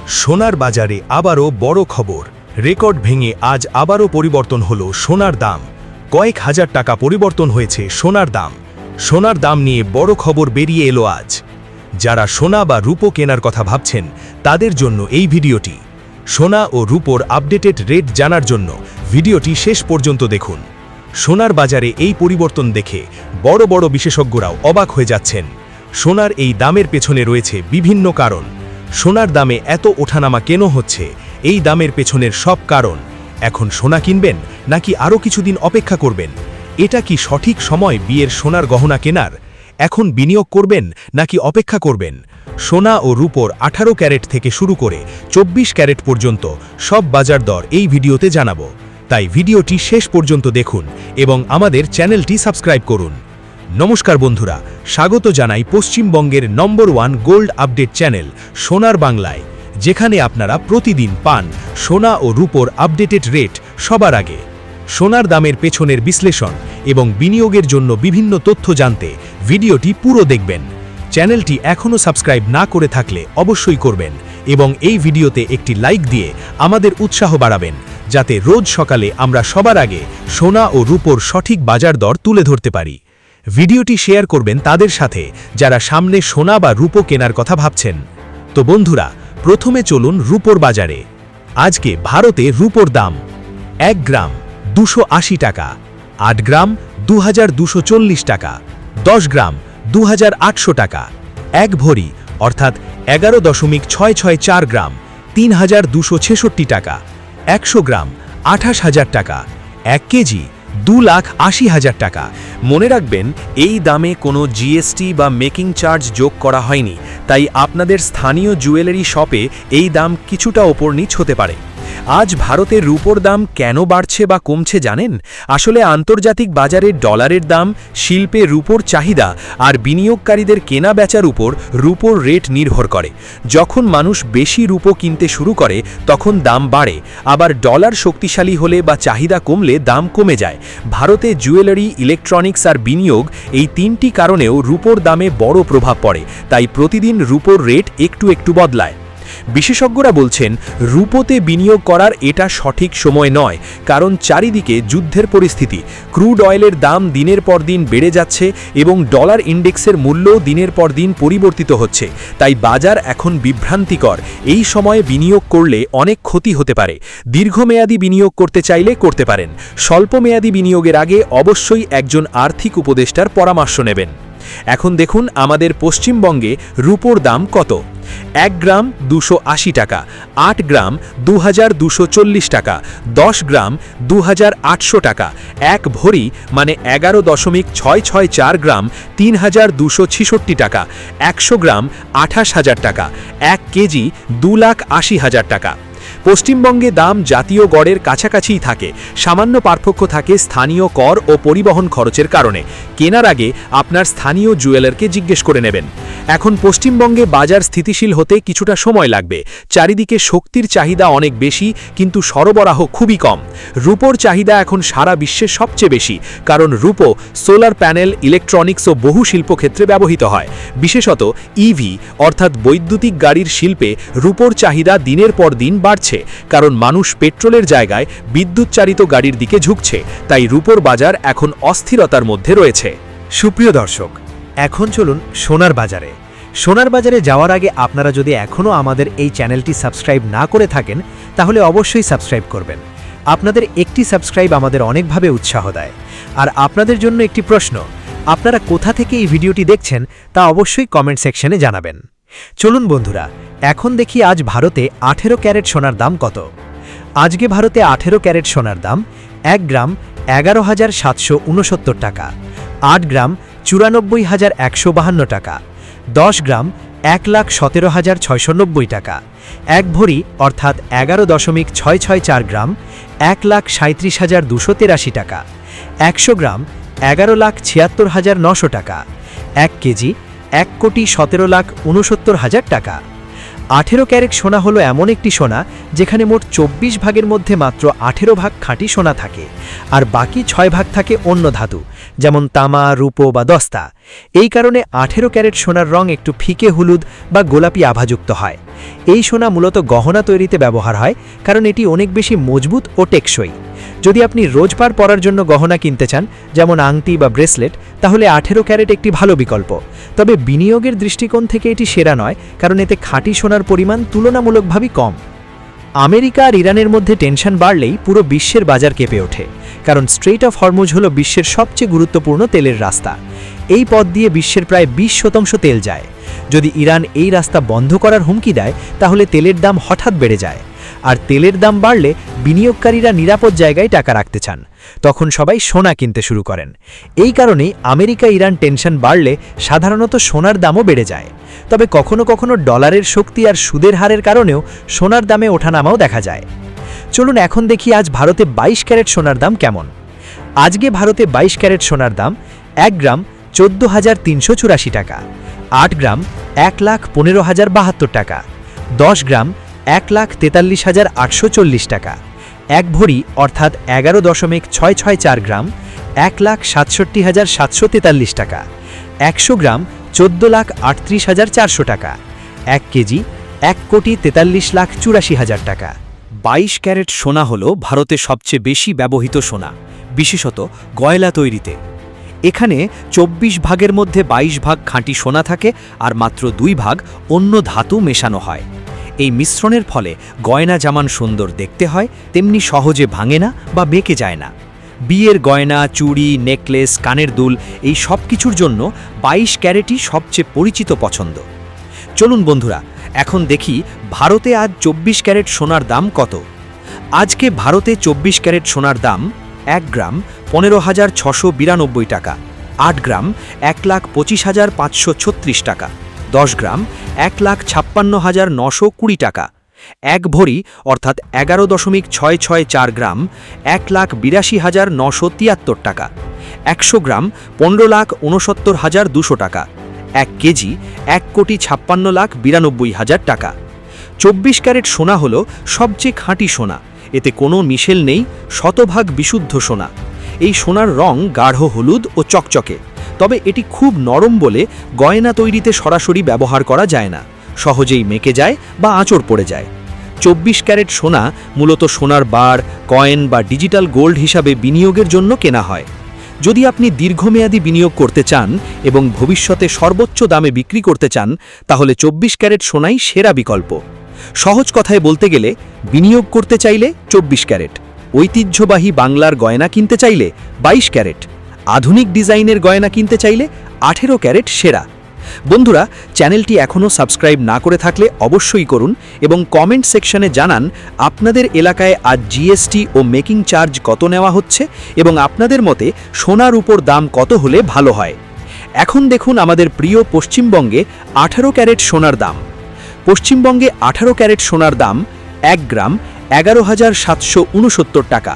সোনার বাজারে আবারও বড় খবর। রেকর্ড ভেঙে আজ আবারও পরিবর্তন হলো সোনার দাম। কয়েক হাজার টাকা পরিবর্তন হয়েছে সোনার দাম। সোনার দাম নিয়ে বড় খবর বেরিয়ে এলো আজ। যারা সোনা বা রূপো কেনার কথা ভাবছেন তাদের জন্য এই ভিডিওটি। সোনা ও রূপোর আপডেটেড রেট জানার জন্য ভিডিওটি শেষ পর্যন্ত দেখুন। সোনার বাজারে এই পরিবর্তন দেখে বড় বড় বিশেষজ্ঞরাও অবাক হয়ে যাচ্ছেন। সোনার এই দামের পেছনে রয়েছে বিভিন্ন কারণ। সোনার দামে এত ওঠানামা কেন হচ্ছে, এই দামের পেছনের সব কারণ। এখন সোনা কিনবেন নাকি আরও কিছুদিন অপেক্ষা করবেন? এটা কি সঠিক সময় বিয়ের সোনার গহনা কেনার? এখন বিনিয়োগ করবেন নাকি অপেক্ষা করবেন? সোনা ও রূপোর 18 ক্যারেট থেকে শুরু করে 24 ক্যারেট পর্যন্ত সব বাজার দর এই ভিডিওতে জানাবো। তাই ভিডিওটি শেষ পর্যন্ত দেখুন এবং আমাদের চ্যানেলটি সাবস্ক্রাইব করুন। নমস্কার বন্ধুরা, স্বাগত জানাই পশ্চিমবঙ্গের নম্বর 1 গোল্ড আপডেট চ্যানেল সোনার বাংলায়, যেখানে আপনারা প্রতিদিন পান সোনা ও রূপোর আপডেটেড রেট সবার আগে। সোনার দামের পেছনের বিশ্লেষণ এবং বিনিয়োগের জন্য বিভিন্ন তথ্য জানতে ভিডিওটি পুরো দেখবেন। চ্যানেলটি এখনও সাবস্ক্রাইব না করে থাকলে অবশ্যই করবেন এবং এই ভিডিওতে একটি লাইক দিয়ে আমাদের উৎসাহ বাড়াবেন, যাতে রোজ সকালে আমরা সবার আগে সোনা ও রূপোর সঠিক বাজার দর তুলে ধরতে পারি। ভিডিওটি শেয়ার করবেন তাদের সাথে যারা সামনে সোনা বা রূপো কেনার কথা ভাবছেন। তো বন্ধুরা, প্রথমে চলুন রূপোর বাজারে। আজকে ভারতে রূপোর দাম 1 গ্রাম 280 টাকা, 8 গ্রাম 2240 টাকা, 10 গ্রাম 2800 টাকা, 1 ভরি অর্থাৎ 11.664 গ্রাম 3266 টাকা, 100 গ্রাম 28,000 টাকা, 1 কেজি 2,80,000 টাকা। মনে রাখবেন, এই দামে কোনো জিএসটি বা মেকিং চার্জ যোগ করা হয়নি, তাই আপনাদের স্থানীয় জুয়েলারি শপে এই দাম কিছুটা ওপর নিচ হতে পারে। আজ ভারতের রূপোর দাম কেন বাড়ছে বা কমছে জানেন? আসলে আন্তর্জাতিক বাজারে ডলারের দাম, শিল্পে রূপোর চাহিদা আর বিনিয়োগকারীদের কেনা বেচার উপর রূপোর রেট নির্ভর করে। যখন মানুষ বেশি রূপো কিনতে শুরু করে তখন দাম বাড়ে, আবার ডলার শক্তিশালী হলে বা চাহিদা কমলে দাম কমে যায়। ভারতে জুয়েলারি, ইলেকট্রনিক্স আর বিনিয়োগ, এই তিনটি কারণেও রূপোর দামে বড় প্রভাব পড়ে, তাই প্রতিদিন রূপোর রেট একটু একটু বদলায়। বিশেষজ্ঞরা বলছেন, রূপোতে বিনিয়োগ করার এটা সঠিক সময় নয়, কারণ চারিদিকে যুদ্ধের পরিস্থিতি, ক্রুড অয়েলের দাম দিনের পর দিন বেড়ে যাচ্ছে এবং ডলার ইন্ডেক্সের মূল্যও দিনের পর দিন পরিবর্তিত হচ্ছে। তাই বাজার এখন বিভ্রান্তিকর। এই সময়ে বিনিয়োগ করলে অনেক ক্ষতি হতে পারে। দীর্ঘমেয়াদী বিনিয়োগ করতে চাইলে করতে পারেন। স্বল্পমেয়াদী বিনিয়োগের আগে অবশ্যই একজন আর্থিক উপদেষ্টার পরামর্শ নেবেন। এখন দেখুন আমাদের পশ্চিমবঙ্গে রূপোর দাম কত। 1 গ্রাম 280 টাকা, 8 গ্রাম 2240 টাকা, 10 গ্রাম 2800 টাকা, 1 ভরি মানে 11.664 গ্রাম 3266 টাকা, 100 গ্রাম 28,000 টাকা, 1 কেজি 2,80,000 টাকা। পশ্চিমবঙ্গে দাম জাতীয় গড়ের কাছাকাছিই থাকে, সামান্য পার্থক্য থাকে স্থানীয় কর ও পরিবহন খরচের কারণে। কেনার আগে আপনার স্থানীয় জুয়েলারকে জিজ্ঞেস করে নেবেন। এখন পশ্চিমবঙ্গে বাজার স্থিতিশীল হতে কিছুটা সময় লাগবে। চারিদিকে শক্তির চাহিদা অনেক বেশি, কিন্তু সরবরাহ খুবই কম। রূপোর চাহিদা এখন সারা বিশ্বে সবচেয়ে বেশি, কারণ রূপো সোলার প্যানেল, ইলেকট্রনিক্স ও বহু শিল্পক্ষেত্রে ব্যবহৃত হয়। বিশেষত ইভি অর্থাৎ বৈদ্যুতিক গাড়ির শিল্পে রূপোর চাহিদা দিনের পর দিন বাড়ছে, কারণ মানুষ পেট্রোলের জায়গায় বিদ্যুৎ চালিত গাড়ির দিকে ঝুঁকছে। তাই রূপোর বাজার এখন অস্থিরতার মধ্যে রয়েছে। সুপ্রিয় দর্শক, এখন চলুন সোনার বাজারে। সোনার বাজারে যাওয়ার আগে আপনারা যদি এখনও আমাদের এই চ্যানেলটি সাবস্ক্রাইব না করে থাকেন তাহলে অবশ্যই সাবস্ক্রাইব করবেন। আপনাদের একটি সাবস্ক্রাইব আমাদের অনেকভাবে উৎসাহ দেয়। আর আপনাদের জন্য একটি প্রশ্ন, আপনারা কোথা থেকে এই ভিডিওটি দেখছেন তা অবশ্যই কমেন্ট সেকশনে জানাবেন। চলুন বন্ধুরা, এখন দেখি আজ ভারতে 18 ক্যারেট সোনার দাম কত। আজকে ভারতে 18 ক্যারেট সোনার দাম 1 গ্রাম 11,769 টাকা, 8 গ্রাম 94,152 টাকা, 10 গ্রাম 1,17,690 টাকা, 1 ভরি অর্থাৎ 11.664 গ্রাম 1,37,283 টাকা, 100 গ্রাম 11,76,900 টাকা, 1 কেজি 1,17,69,000 টাকা। 18 ক্যারেট সোনা হলো এমন একটি সোনা যেখানে মোট 24 ভাগের মধ্যে মাত্র 18 ভাগ খাঁটি সোনা থাকে আর বাকি 6 ভাগ থাকে অন্য ধাতু। যেমন তামা, রূপো বা দস্তা। এই কারণে 18 ক্যারেট সোনার রং একটু ফিকে হলুদ বা গোলাপি আভাযুক্ত হয়। এই সোনা মূলত গহনা তৈরিতে ব্যবহার হয়, কারণ এটি অনেক বেশি মজবুত ও টেকসই। যদি আপনি রোজবার পরার জন্য গহনা কিনতে চান, যেমন আংটি বা ব্রেসলেট, তাহলে 18 ক্যারেট একটি ভালো বিকল্প। তবে বিনিয়োগের দৃষ্টিকোণ থেকে এটি সেরা নয়, কারণ এতে খাঁটি সোনার পরিমাণ তুলনামূলকভাবে কম। আমেরিকা আর ইরানের মধ্যে টেনশন বাড়লেই পুরো বিশ্বের বাজার কেঁপে ওঠে, কারণ স্ট্রেইট অফ হরমুজ হল বিশ্বের সবচেয়ে গুরুত্বপূর্ণ তেলের রাস্তা। এই পথ দিয়ে বিশ্বের প্রায় 20% তেল যায়। যদি ইরান এই রাস্তা বন্ধ করার হুমকি দেয়, তাহলে তেলের দাম হঠাৎ বেড়ে যায়। আর তেলের দাম বাড়লে বিনিয়োগকারীরা নিরাপদ জায়গায় টাকা রাখতে চান, তখন সবাই সোনা কিনতে শুরু করেন। এই কারণেই আমেরিকা ইরান টেনশন বাড়লে সাধারণত সোনার দামও বেড়ে যায়। তবে কখনো কখনো ডলারের শক্তি আর সুদের হারের কারণেও সোনার দামে ওঠানামাও দেখা যায়। চলুন এখন দেখি আজ ভারতে 22 ক্যারেট সোনার দাম কেমন। আজকে ভারতে 22 ক্যারেট সোনার দাম 1 গ্রাম 14,384 টাকা, 8 গ্রাম 1,15,072 টাকা, 10 গ্রাম 1,43,840 টাকা, 1 ভরি অর্থাৎ 11.664 গ্রাম 1,67,743 টাকা, 100 গ্রাম 14,38,400 টাকা, 1 কেজি 1,43,84,000 টাকা। 22 ক্যারেট সোনা হল ভারতে সবচেয়ে বেশি ব্যবহৃত সোনা, বিশেষত গয়লা তৈরিতে। এখানে 24 ভাগের মধ্যে 22 ভাগ খাঁটি সোনা থাকে আর মাত্র 2 ভাগ অন্য ধাতু মেশানো হয়। এই মিশ্রণের ফলে গয়না যেমন সুন্দর দেখতে হয়, তেমনি সহজে ভাঙে না বা বেঁকে যায় না। বিয়ের গয়না, চুড়ি, নেকলেস, কানের দুল, এই সব কিছুর জন্য 22 ক্যারেটই সবচেয়ে পরিচিত পছন্দ। চলুন বন্ধুরা, এখন দেখি ভারতে আজ 24 ক্যারেট সোনার দাম কত। আজকে ভারতে 24 ক্যারেট সোনার দাম 1 গ্রাম 15,692 টাকা, 8 গ্রাম 1,25,536 টাকা, 10 গ্রাম 1,56,920 টাকা, 1 ভরি অর্থাৎ 11.664 গ্রাম 1,82,973 টাকা, 100 গ্রাম 15,69,200 টাকা, 1 কেজি 1,56,92,000 টাকা। 24 ক্যারেট সোনা হল সবচেয়ে খাঁটি সোনা। এতে কোনো মিশেল নেই, শতভাগ বিশুদ্ধ সোনা। এই সোনার রং গাঢ় হলুদ ও চকচকে, তবে এটি খুব নরম বলে গয়না তৈরিতে সরাসরি ব্যবহার করা যায় না, সহজেই মেকে যায় বা আঁচড় পড়ে যায়। 24 ক্যারেট সোনা মূলত সোনার বার, কয়েন বা ডিজিটাল গোল্ড হিসাবে বিনিয়োগের জন্য কেনা হয়। যদি আপনি দীর্ঘমেয়াদী বিনিয়োগ করতে চান এবং ভবিষ্যতে সর্বোচ্চ দামে বিক্রি করতে চান, তাহলে 24 ক্যারেট সোনাই সেরা বিকল্প। সহজ কথায় বলতে গেলে, বিনিয়োগ করতে চাইলে 24 ক্যারেট, ঐতিহ্যবাহী বাংলার গয়না কিনতে চাইলে 22 ক্যারেট, আধুনিক ডিজাইনের গয়না কিনতে চাইলে 18 ক্যারেট সেরা। বন্ধুরা, চ্যানেলটি এখনও সাবস্ক্রাইব না করে থাকলে অবশ্যই করুন এবং কমেন্ট সেকশনে জানান আপনাদের এলাকায় আজ জিএসটি ও মেকিং চার্জ কত নেওয়া হচ্ছে এবং আপনাদের মতে সোনার উপর দাম কত হলে ভালো হয়। এখন দেখুন আমাদের প্রিয় পশ্চিমবঙ্গে 18 ক্যারেট সোনার দাম। পশ্চিমবঙ্গে 18 ক্যারেট সোনার দাম 1 গ্রাম 11,769 টাকা,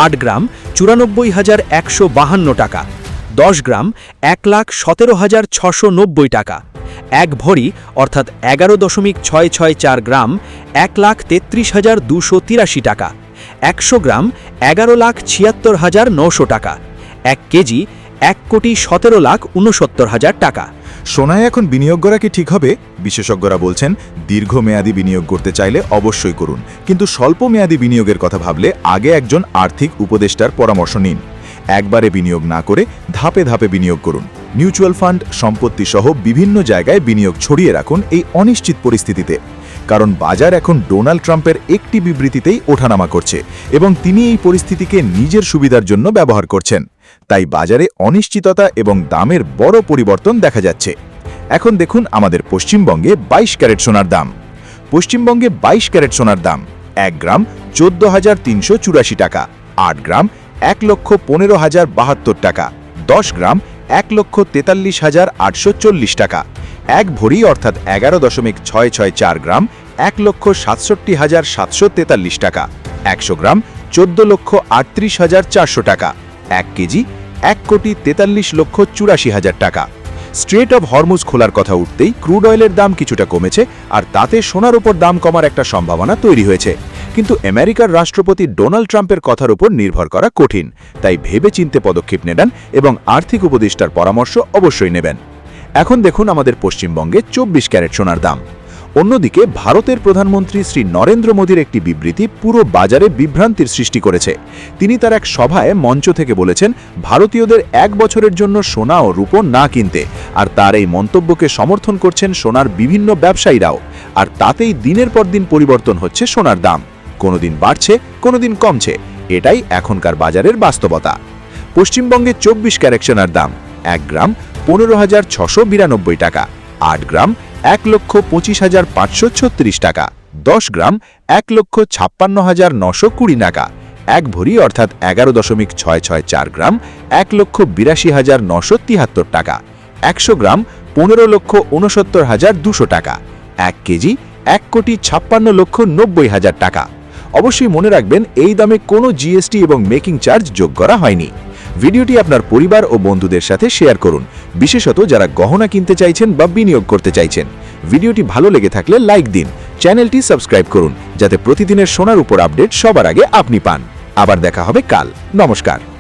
8 গ্রাম 94,152 টাকা, 10 গ্রাম 1,17,690 টাকা, 1 ভরি অর্থাৎ 11.664 গ্রাম 1,33,283 টাকা, 100 গ্রাম 11,76,900 টাকা, 1 কেজি 1,17,69,000 টাকা। সোনায় এখন বিনিয়োগ করা কি ঠিক হবে? বিশেষজ্ঞরা বলছেন দীর্ঘমেয়াদী বিনিয়োগ করতে চাইলে অবশ্যই করুন, কিন্তু স্বল্পমেয়াদী বিনিয়োগের কথা ভাবলে আগে একজন আর্থিক উপদেষ্টার পরামর্শ নিন। একবারে বিনিয়োগ না করে ধাপে ধাপে বিনিয়োগ করুন। মিউচুয়াল ফান্ড, সম্পত্তি সহ বিভিন্ন জায়গায় বিনিয়োগ ছড়িয়ে রাখুন এই অনিশ্চিত পরিস্থিতিতে, কারণ বাজার এখন ডোনাল্ড ট্রাম্পের একটি বিবৃতিতেই ওঠানামা করছে এবং তিনি এই পরিস্থিতিকে নিজের সুবিধার জন্য ব্যবহার করছেন। তাই বাজারে অনিশ্চিততা এবং দামের বড় পরিবর্তন দেখা যাচ্ছে। এখন দেখুন আমাদের পশ্চিমবঙ্গে 22 ক্যারেট সোনার দাম। পশ্চিমবঙ্গে 22 ক্যারেট সোনার দাম 1 গ্রাম 14,384 টাকা, 8 গ্রাম 1,15,072 টাকা, 10 গ্রাম 1,43,840 টাকা, 1 ভরি অর্থাৎ 11.664 গ্রাম 1,67,743 টাকা, 100 গ্রাম 14,38,400 টাকা, 1 কেজি 1,43,84,000 টাকা। স্ট্রেট অফ হরমুজ খোলার কথা উঠতেই ক্রুড অয়েলের দাম কিছুটা কমেছে, আর তাতে সোনার উপর দাম কমার একটা সম্ভাবনা তৈরি হয়েছে। কিন্তু আমেরিকার রাষ্ট্রপতি ডোনাল্ড ট্রাম্পের কথার উপর নির্ভর করা কঠিন, তাই ভেবেচিন্তে পদক্ষেপ নেবেন এবং আর্থিক উপদেষ্টার পরামর্শ অবশ্যই নেবেন। এখন দেখুন আমাদের পশ্চিমবঙ্গে 24 ক্যারেট সোনার দাম। অন্যদিকে ভারতের প্রধানমন্ত্রী শ্রী নরেন্দ্র মোদীর একটি বিবৃতি পুরো বাজারে বিভ্রান্তির সৃষ্টি করেছে। তিনি তার এক সভায় মঞ্চ থেকে বলেছেন ভারতীয়দের 1 বছরের জন্য সোনা ও রূপো না কিনতে, আর তার এই মন্তব্যকে সমর্থন করছেন সোনার বিভিন্ন ব্যবসায়ীরাও। আর তাতেই দিনের পর দিন পরিবর্তন হচ্ছে সোনার দাম, কোনোদিন বাড়ছে কোনোদিন কমছে। এটাই এখনকার বাজারের বাস্তবতা। পশ্চিমবঙ্গে 24 ক্যারেট সোনার দাম 1 গ্রাম 15,692 টাকা, 8 গ্রাম 1,25,536 টাকা, 10 গ্রাম 1,56,920 টাকা, 1 ভরি অর্থাৎ 11.664 গ্রাম 1,82,973 টাকা, 100 গ্রাম 15,69,200 টাকা, 1 কেজি 1,56,90,000 টাকা। অবশ্যই মনে রাখবেন এই দামে কোনো জিএসটি এবং মেকিং চার্জ যোগ করা হয়নি। ভিডিওটি আপনার পরিবার ও বন্ধুদের সাথে শেয়ার করুন, বিশেষত যারা গহনা কিনতে চাইছেন বা বিনিয়োগ করতে চাইছেন। ভিডিওটি ভালো লেগে থাকলে লাইক দিন, চ্যানেলটি সাবস্ক্রাইব করুন যাতে প্রতিদিনের সোনার উপর আপডেট সবার আগে আপনি পান। আবার দেখা হবে কাল। নমস্কার।